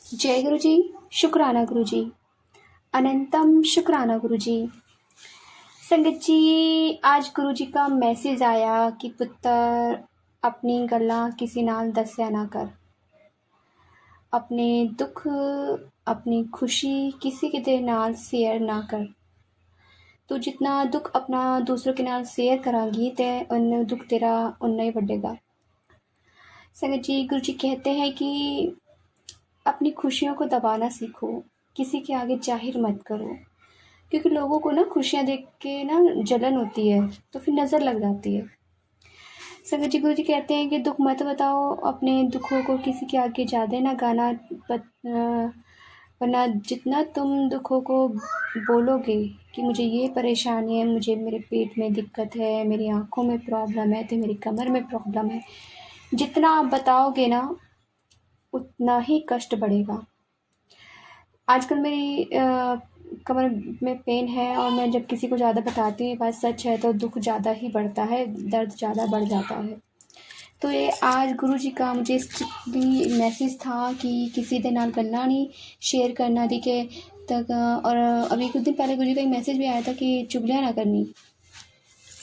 जय गुरु जी। शुक्राना गुरु जी। अनंतम शुक्राना गुरु जी। संगत जी, आज गुरु जी का मैसेज आया कि पुत्र अपनी गल्लां किसी नाल दस्या ना कर। अपने दुख अपनी खुशी किसी के नाल शेयर ना कर। तू जितना दुख अपना दूसरों के नाल शेयर करांगी ते उन दुख तेरा उन्ना ही बढ़ेगा। संगत जी, गुरु जी कहते हैं कि अपनी खुशियों को दबाना सीखो, किसी के आगे जाहिर मत करो, क्योंकि लोगों को ना खुशियाँ देख के ना जलन होती है, तो फिर नज़र लग जाती है। संगत जी, गुरु जी कहते हैं कि दुख मत बताओ, अपने दुखों को किसी के आगे ज़्यादा ना गाना, वरना जितना तुम दुखों को बोलोगे कि मुझे ये परेशानी है, मुझे मेरे पेट में दिक्कत है, मेरी आँखों में प्रॉब्लम है, तो मेरी कमर में प्रॉब्लम है, जितना आप बताओगे ना उतना ही कष्ट बढ़ेगा। आजकल मेरी कमर में पेन है और मैं जब किसी को ज़्यादा बताती हूँ ये बात सच है तो दुख ज़्यादा ही बढ़ता है, दर्द ज़्यादा बढ़ जाता है। तो ये आज गुरु जी का मुझे स्ट्रिक्टली मैसेज था कि किसी दे नाल गल्लां नहीं शेयर करना दी के तक। और अभी कुछ दिन पहले गुरु जी का एक मैसेज भी आया था कि चुगलियाँ ना करनी,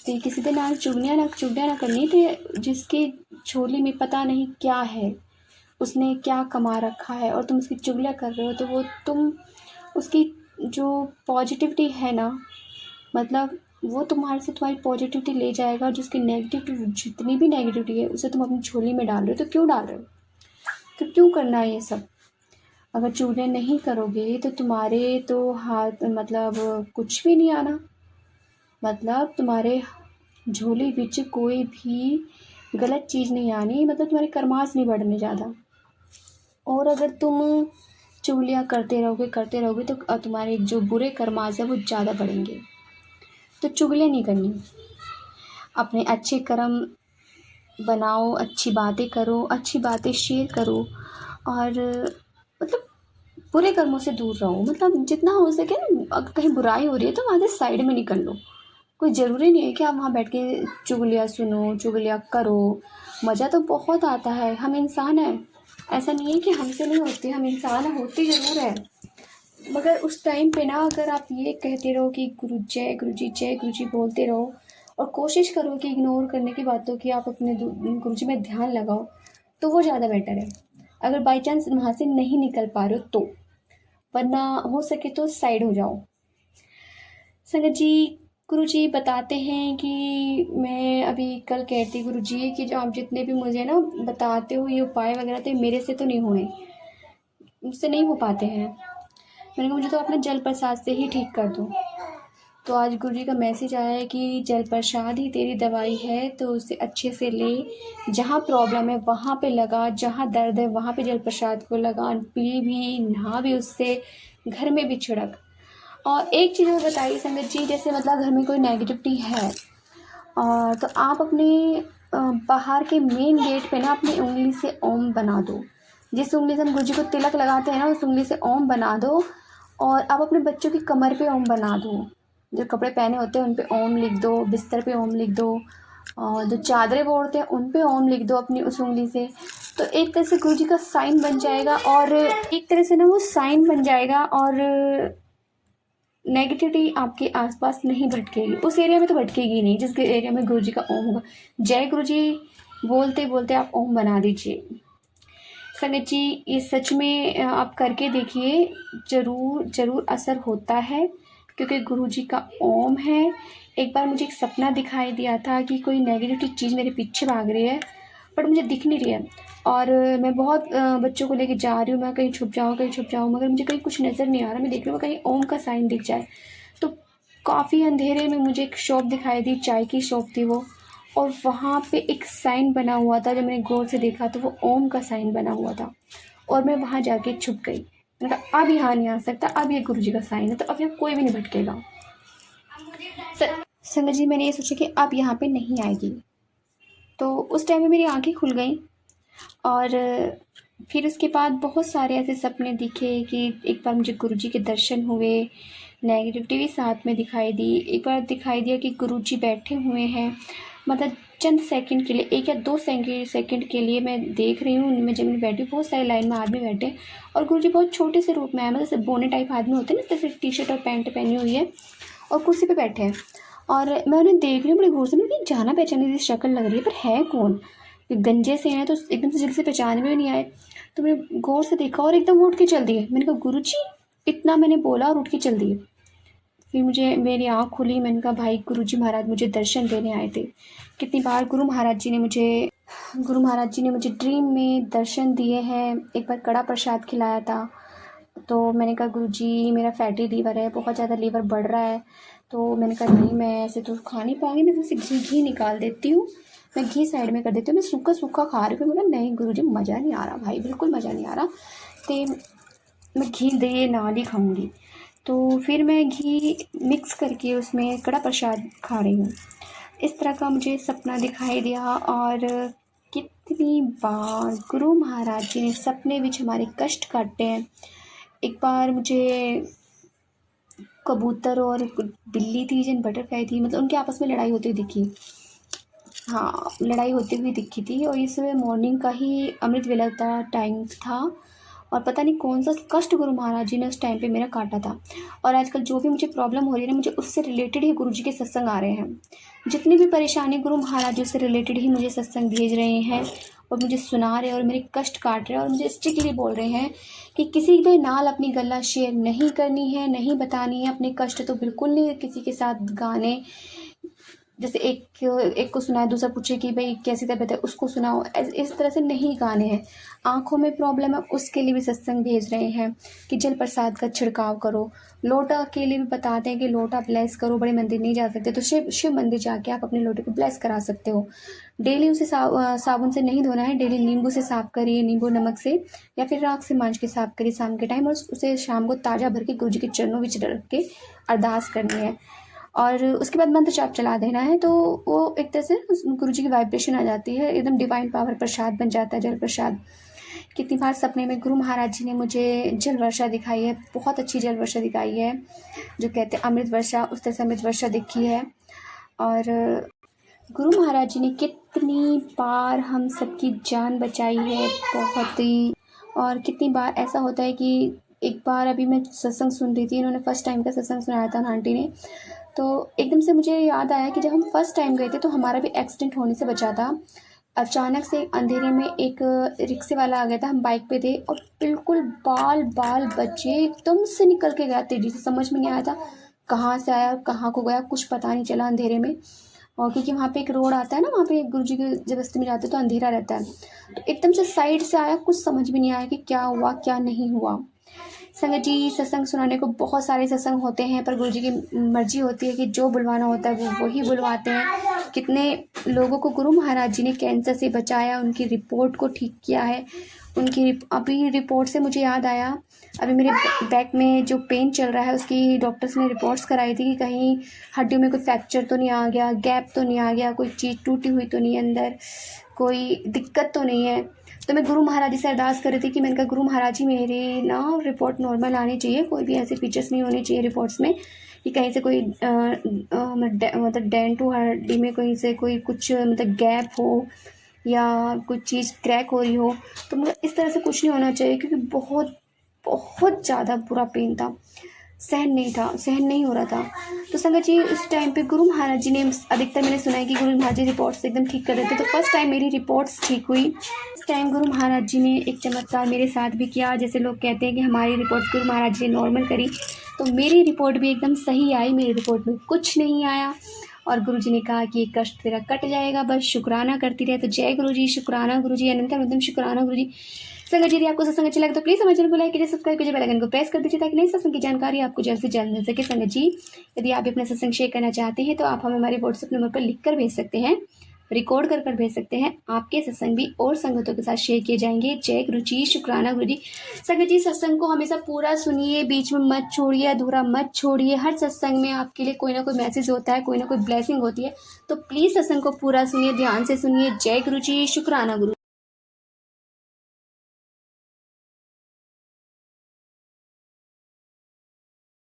तो किसी दे नाल चुगलियाँ ना करनी। तो जिसकी झोली में पता नहीं क्या है, उसने क्या कमा रखा है और तुम उसकी चुगलियाँ कर रहे हो, तो वो तुम उसकी जो पॉजिटिविटी है ना, मतलब वो तुम्हारे से तुम्हारी पॉजिटिविटी ले जाएगा। जिसकी नेगेटिविटी, जितनी भी नेगेटिविटी है उसे तुम अपनी झोली में डाल रहे हो, तो क्यों डाल रहे हो? तो क्यों करना है ये सब? अगर चुगलियाँ नहीं करोगे तो तुम्हारे तो हाथ मतलब कुछ भी नहीं आना, मतलब तुम्हारे झोली बिच कोई भी गलत चीज़ नहीं आनी, मतलब तुम्हारे कर्मास नहीं बढ़ने ज़्यादा। और अगर तुम चुगलियाँ करते रहोगे तो तुम्हारे जो बुरे कर्मास है वो ज़्यादा बढ़ेंगे। तो चुगलियाँ नहीं करनी, अपने अच्छे कर्म बनाओ, अच्छी बातें करो, अच्छी बातें शेयर करो और मतलब बुरे कर्मों से दूर रहो। मतलब जितना हो सके ना, अगर कहीं बुराई हो रही है तो वहाँ से साइड में निकल लो। कोई ज़रूरी नहीं है कि आप वहाँ बैठ के चुगलियाँ सुनो, चुगलियाँ करो। मज़ा तो बहुत आता है, हम इंसान हैं, ऐसा नहीं है कि हमसे नहीं होती, हम इंसान होती ज़रूर है। मगर उस टाइम पे ना अगर आप ये कहते रहो कि गुरु जी बोलते रहो और कोशिश करो कि इग्नोर करने की बातों की आप अपने गुरु जी में ध्यान लगाओ, तो वो ज़्यादा बेटर है। अगर बाई चांस वहाँ से नहीं निकल पा रहे हो तो, वरना हो सके तो साइड हो जाओ। संगत जी, गुरु जी बताते हैं कि मैं अभी कल कहती गुरु जी कि जो आप जितने भी मुझे ना बताते हो ये उपाय वगैरह, तो मेरे से तो नहीं हुए, मुझसे नहीं हो पाते हैं। मैंने कहा मुझे तो अपने जल प्रसाद से ही ठीक कर दो। तो आज गुरु जी का मैसेज आया है कि जल प्रसाद ही तेरी दवाई है, तो उसे अच्छे से ले, जहाँ प्रॉब्लम है वहाँ पे लगा, जहाँ दर्द है वहाँ पे जल प्रसाद को लगा, पी भी नहा भी उससे, घर में भी छिड़क। और एक चीज़ और बताइए संगत जी, जैसे मतलब घर में कोई नेगेटिविटी है और तो आप अपने बाहर के मेन गेट पे ना अपनी उंगली से ओम बना दो। जिस उंगली से हम गुरु जी को तिलक लगाते हैं ना, उस उंगली से ओम बना दो और आप अपने बच्चों की कमर पे ओम बना दो। जो कपड़े पहने होते हैं उन पे ओम लिख दो, बिस्तर पे ओम लिख दो और जो चादरें ओढ़ते हैं उन पे ओम लिख दो अपनी उस उंगली से। तो एक तरह से गुरु जी का साइन बन जाएगा और एक तरह से ना वो साइन बन जाएगा और नेगेटिविटी आपके आसपास नहीं भटकेगी। उस एरिया में तो भटकेगी नहीं जिस एरिया में गुरु जी का ओम होगा। जय गुरु जी बोलते बोलते आप ओम बना दीजिए। संगत जी, ये सच में आप करके देखिए, ज़रूर असर होता है, क्योंकि गुरु जी का ओम है। एक बार मुझे एक सपना दिखाई दिया था कि कोई नेगेटिव चीज़ मेरे पीछे भाग रही है, बट मुझे दिख नहीं रही है और मैं बहुत बच्चों को लेके जा रही हूँ, मैं कहीं छुप जाऊँ, मगर मुझे कहीं कुछ नज़र नहीं आ रहा। मैं देख रही हूँ कहीं ओम का साइन दिख जाए। तो काफ़ी अंधेरे में मुझे एक शॉप दिखाई दी, चाय की शॉप थी वो, और वहाँ पे एक साइन बना हुआ था। जब मैंने गौर से देखा तो वो ओम का साइन बना हुआ था और मैं वहाँ जाके छुप गई। मैंने कहा अब यहाँ नहीं आ सकता, अब ये गुरु जी का साइन है, तो अब यहाँ कोई भी नहीं भटकेगा। संगत जी, मैंने ये सोचा कि अब यहाँ पे नहीं आएगी, तो उस टाइम में मेरी आंखें खुल गई और फिर उसके बाद बहुत सारे ऐसे सपने दिखे कि एक बार मुझे गुरु जी के दर्शन हुए, नेगेटिविटी भी साथ में दिखाई दी। एक बार दिखाई दिया कि गुरु जी बैठे हुए हैं, मतलब चंद सेकंड के लिए, 1 या 2 सेकंड के लिए मैं देख रही हूँ, मैं जब मैं बैठी हूँ बहुत सारी लाइन में आदमी बैठे हैं और गुरुजी बहुत छोटे से रूप में आए, मतलब जैसे बोने टाइप आदमी होते हैं ना, जैसे टी-शर्ट और पैंट पहनी हुई है और कुर्सी पे बैठे हैं। और मैं उन्हें देख रही हूँ बड़े गौर से, मुझे जाना पहचाने की शक्ल लग रही है, पर है कौन? गंजे से हैं तो एकदम से जल्दी से पहचान में भी नहीं आए। तो मैंने गौर से देखा और एकदम उठ के चल दिए। मैंने कहा गुरुजी, इतना मैंने बोला और उठ के चल दिए। फिर मुझे मेरी आँख खुली, मैंने कहा भाई गुरुजी महाराज मुझे दर्शन देने आए थे। कितनी बार गुरु महाराज जी ने मुझे ड्रीम में दर्शन दिए हैं। एक बार कड़ा प्रसाद खिलाया था, तो मैंने कहा गुरुजी मेरा फैटी लीवर है, बहुत ज़्यादा लीवर बढ़ रहा है। तो मैंने कहा नहीं, मैं ऐसे तो खा नहीं पाऊँगी, मैं तुमसे घी निकाल देती हूँ, मैं घी साइड में कर देती हूँ, मैं सूखा सूखा खा रही हूँ। बोला नहीं गुरुजी, मज़ा नहीं आ रहा भाई, बिल्कुल मज़ा नहीं आ रहा, तो मैं घी दे नाल ही खाऊँगी। तो फिर मैं घी मिक्स करके उसमें कड़ा प्रसाद खा रही हूँ। इस तरह का मुझे सपना दिखाई दिया। और कितनी बार गुरु महाराज जी ने सपने विच हमारे कष्ट काटे हैं। एक बार मुझे कबूतर और बिल्ली थी जिन बटरफ्लाई थी, मतलब उनके आपस में लड़ाई होती हुई दिखी। हाँ, लड़ाई होती हुई दिखी थी। और इस मॉर्निंग का ही अमृत वेला का टाइम था और पता नहीं कौन सा कष्ट गुरु महाराज जी ने उस टाइम पे मेरा काटा था। और आजकल जो भी मुझे प्रॉब्लम हो रही है ना, मुझे उससे रिलेटेड ही गुरु जी के सत्संग आ रहे हैं। जितनी भी परेशानी गुरु महाराज जी से रिलेटेड ही मुझे सत्संग भेज रहे हैं और मुझे सुना रहे हैं और मेरे कष्ट काट रहे हैं और मुझे स्ट्रिक्टली बोल रहे हैं कि किसी के नाल अपनी गल्ला शेयर नहीं करनी है, नहीं बतानी है। अपने कष्ट तो बिल्कुल नहीं किसी के साथ गाने, जैसे एक को सुनाए दूसरा पूछे कि भाई कैसी तबीयत है, उसको सुनाओ, इस तरह से नहीं गाने हैं। आँखों में प्रॉब्लम है, उसके लिए भी सत्संग भेज रहे हैं कि जल प्रसाद का छिड़काव करो। लोटा के लिए भी बताते हैं कि लोटा ब्लेस करो। बड़े मंदिर नहीं जा सकते तो शिव मंदिर जाके आप अपने लोटे को ब्लेस करा सकते हो। डेली उसे साबुन से नहीं धोना है, डेली नींबू से साफ करिए, नींबू नमक से, या फिर राख से मांज के साफ करिए शाम के टाइम, और उसे शाम को ताज़ा भर के गुरु जी के चरणों में रख के अरदास करनी है। और उसके बाद मंत्र जाप चला देना है, तो वो एक तरह से गुरु जी की वाइब्रेशन आ जाती है, एकदम डिवाइन पावर प्रसाद बन जाता है, जल प्रसाद। कितनी बार सपने में गुरु महाराज जी ने मुझे जल वर्षा दिखाई है, बहुत अच्छी जल वर्षा दिखाई है, जो कहते हैं अमृत वर्षा, उस तरह से अमृत वर्षा दिखी है। और गुरु महाराज जी ने कितनी बार हम सबकी जान बचाई है, बहुत ही। और कितनी बार ऐसा होता है कि एक बार अभी मैं सत्संग सुन रही थी, इन्होंने फर्स्ट टाइम का सत्संग सुनाया था आंटी ने, तो एकदम से मुझे याद आया कि जब हम फर्स्ट टाइम गए थे तो हमारा भी एक्सीडेंट होने से बचा था। अचानक से अंधेरे में एक रिक्शे वाला आ गया था, हम बाइक पे थे और बिल्कुल बाल बच्चे एकदम से निकल के गया तेजी से, समझ में नहीं आया था कहाँ से आया कहाँ को गया, कुछ पता नहीं चला अंधेरे में। और क्योंकि वहाँ पे एक रोड आता है ना, वहाँ पे गुरु जी के जब बस्ती में जाते तो अंधेरा रहता है, तो एकदम से साइड से आया, कुछ समझ में नहीं आया कि क्या हुआ क्या नहीं हुआ। संगत जी, सत्संग सुनाने को बहुत सारे सत्संग होते हैं, पर गुरु जी की मर्जी होती है कि जो बुलवाना होता है वो वही बुलवाते हैं। कितने लोगों को गुरु महाराज जी ने कैंसर से बचाया, उनकी रिपोर्ट को ठीक किया है। उनकी अभी रिपोर्ट से मुझे याद आया, अभी मेरे बैक में जो पेन चल रहा है उसकी डॉक्टर्स ने रिपोर्ट्स कराई थी कि कहीं हड्डियों में कोई फ्रैक्चर तो नहीं आ गया, गैप तो नहीं आ गया, कोई चीज़ टूटी हुई तो नहीं, अंदर कोई दिक्कत तो नहीं है। तो मैं गुरु महाराज जी से अरदास कर रही थी कि मैंने कहा गुरु महाराज जी मेरी ना रिपोर्ट नॉर्मल आनी चाहिए, कोई भी ऐसे फीचर्स नहीं होने चाहिए रिपोर्ट्स में कि कहीं से कोई मतलब डेंट हो हड्डी में, कहीं से कोई कुछ मतलब गैप हो या कुछ चीज़ क्रैक हो रही हो, तो मुझे इस तरह से कुछ नहीं होना चाहिए, क्योंकि बहुत बहुत ज़्यादा बुरा पेन था, सहन नहीं हो रहा था। तो संगत जी, उस टाइम पे गुरु महाराज जी ने, अधिकतर मैंने सुना है कि गुरु महाराज जी रिपोर्ट्स एकदम ठीक कर रहे थे, तो फर्स्ट टाइम मेरी रिपोर्ट्स ठीक हुई। इस टाइम गुरु महाराज जी ने एक चमत्कार मेरे साथ भी किया। जैसे लोग कहते हैं कि हमारी रिपोर्ट्स गुरु महाराज जी ने नॉर्मल करी, तो मेरी रिपोर्ट भी एकदम सही आई, मेरी रिपोर्ट में कुछ नहीं आया। और गुरु जी ने कहा कि ये कष्ट तेरा कट जाएगा, बस शुक्राना करती रहे। तो जय गुरु जी, शुक्राना गुरु जी, अनंत अनंतम शुक्राना गुरु जी। संगत जी, यदि आपको सत्संग अच्छा लगे तो प्लीज़ हमारे चैनल को लाइक कीजिए, सब्सक्राइब कीजिए, बेल आइकन को प्रेस कर दीजिए ताकि नई सत्संग की जानकारी आपको जल्द से जल्द मिल सके। संगत जी, यदि आप अपना सत्संग शेयर करना चाहते हैं तो आप हमें हमारे व्हाट्सएप नंबर पर लिख कर भेज सकते हैं, रिकॉर्ड कर भेज सकते हैं। आपके सत्संग भी और संगतों के साथ शेयर किए जाएंगे। जय गुरु जी, शुक्राना गुरु जी। संगत जी, सत्संग को हमेशा पूरा सुनिए, बीच में मत छोड़िए, अधूरा मत छोड़िए। हर सत्संग में आपके लिए कोई ना कोई मैसेज होता है, कोई ना कोई ब्लेसिंग होती है, तो प्लीज़ सत्संग को पूरा सुनिए, ध्यान से सुनिए। जय गुरु जी, शुक्राना गुरु।